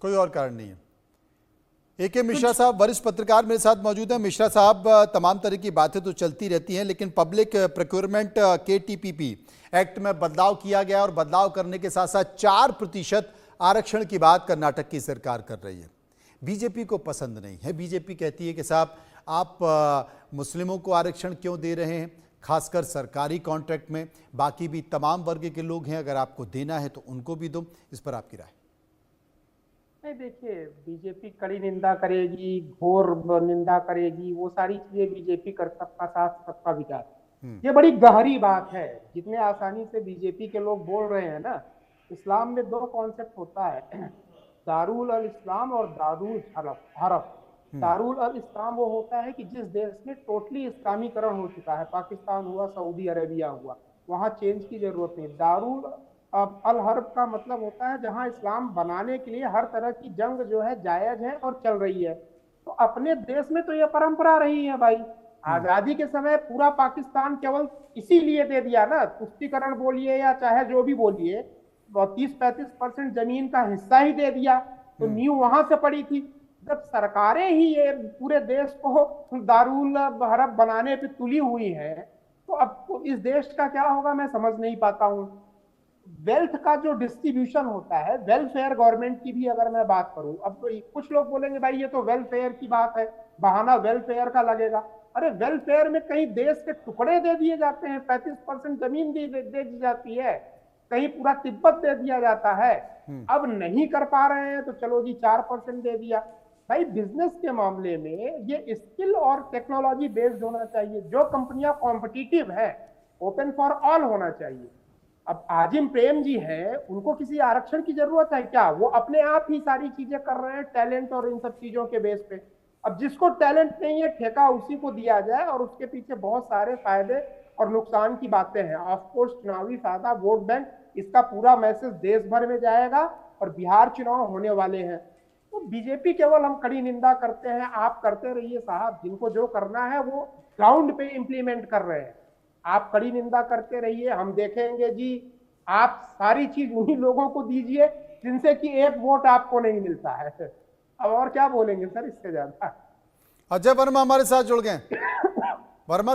कोई और कारण नहीं है। ए.के. मिश्रा साहब वरिष्ठ पत्रकार मेरे साथ मौजूद हैं। मिश्रा साहब, तमाम तरह की बातें तो चलती रहती हैं, लेकिन पब्लिक प्रोक्योरमेंट KTPP एक्ट में बदलाव किया गया और बदलाव करने के साथ साथ 4% आरक्षण की बात कर्नाटक की सरकार कर रही है। बीजेपी को पसंद नहीं है। बीजेपी कहती है कि साहब आप मुस्लिमों को आरक्षण क्यों दे रहे हैं, खासकर सरकारी कॉन्ट्रैक्ट में। बाकी भी तमाम वर्ग के लोग हैं, अगर आपको देना है तो उनको भी दो। इस पर आपकी राय? नहीं, देखिए, बीजेपी कड़ी निंदा करेगी, घोर निंदा करेगी, वो सारी चीजें बीजेपी कर, सबका साथ सबका विकास, ये बड़ी गहरी बात है। जितने आसानी से बीजेपी के लोग बोल रहे हैं ना, इस्लाम में दो कॉन्सेप्ट होता है, दारुल अल इस्लाम और दारुल हरफ। दारुल अल इस्लाम वो होता है कि जिस देश में टोटली इस्लामीकरण हो चुका है, पाकिस्तान हुआ, सऊदी अरेबिया हुआ, वहां चेंज की जरूरत नहीं। दारुल अल हर्ब का मतलब होता है जहां इस्लाम बनाने के लिए हर तरह की जंग जो है जायज है और चल रही है। तो अपने देश में तो यह परंपरा रही है भाई। आजादी के समय पूरा पाकिस्तान केवल इसीलिए दे दिया ना, तुष्टीकरण बोलिए या चाहे जो भी बोलिए, 30-35% जमीन का हिस्सा ही दे दिया। तो नींव वहां से पड़ी थी। जब सरकारें ही ये पूरे देश को दारुल हरब बनाने पे तुली हुई है, तो अब तो इस देश का क्या होगा मैं समझ नहीं पाता हूं। वेल्थ का जो डिस्ट्रीब्यूशन होता है, वेलफेयर गवर्नमेंट की भी अगर मैं बात करूं, अब कुछ लोग बोलेंगे भाई ये तो वेलफेयर की बात है, बहाना वेलफेयर का लगेगा। अरे वेलफेयर में कहीं देश के टुकड़े दे दिए जाते हैं, 35% जमीन दे दी जाती है, कहीं पूरा तिब्बत दे दिया जाता है। अब नहीं कर पा रहे हैं तो चलो जी 4% दे दिया। भाई बिजनेस के मामले में ये स्किल और टेक्नोलॉजी बेस्ड होना चाहिए। जो कंपनियां कॉम्पिटिटिव है, ओपन फॉर ऑल होना चाहिए। अब आजिम प्रेम जी हैं, उनको किसी आरक्षण की जरूरत है क्या? वो अपने आप ही सारी चीजें कर रहे हैं टैलेंट और इन सब चीजों के बेस पे। अब जिसको टैलेंट नहीं है, ठेका उसी को दिया जाए, और उसके पीछे बहुत सारे फायदे और नुकसान की बातें हैं। ऑफकोर्स चुनावी फायदा, वोट बैंक, इसका पूरा मैसेज देश भर में जाएगा, और बिहार चुनाव होने वाले हैं। तो बीजेपी केवल हम कड़ी निंदा करते हैं, आप करते रहिए साहब, जिनको जो करना है वो ग्राउंड पे इंप्लीमेंट कर रहे हैं। आप कड़ी निंदा करते रहिए, हम देखेंगे जी। आप सारी चीज उन्हीं लोगों को दीजिए जिनसे कि एक वोट आपको नहीं मिलता है। अब और क्या बोलेंगे सर इससे ज्यादा। अजय वर्मा हमारे साथ जुड़ गए। वर्मा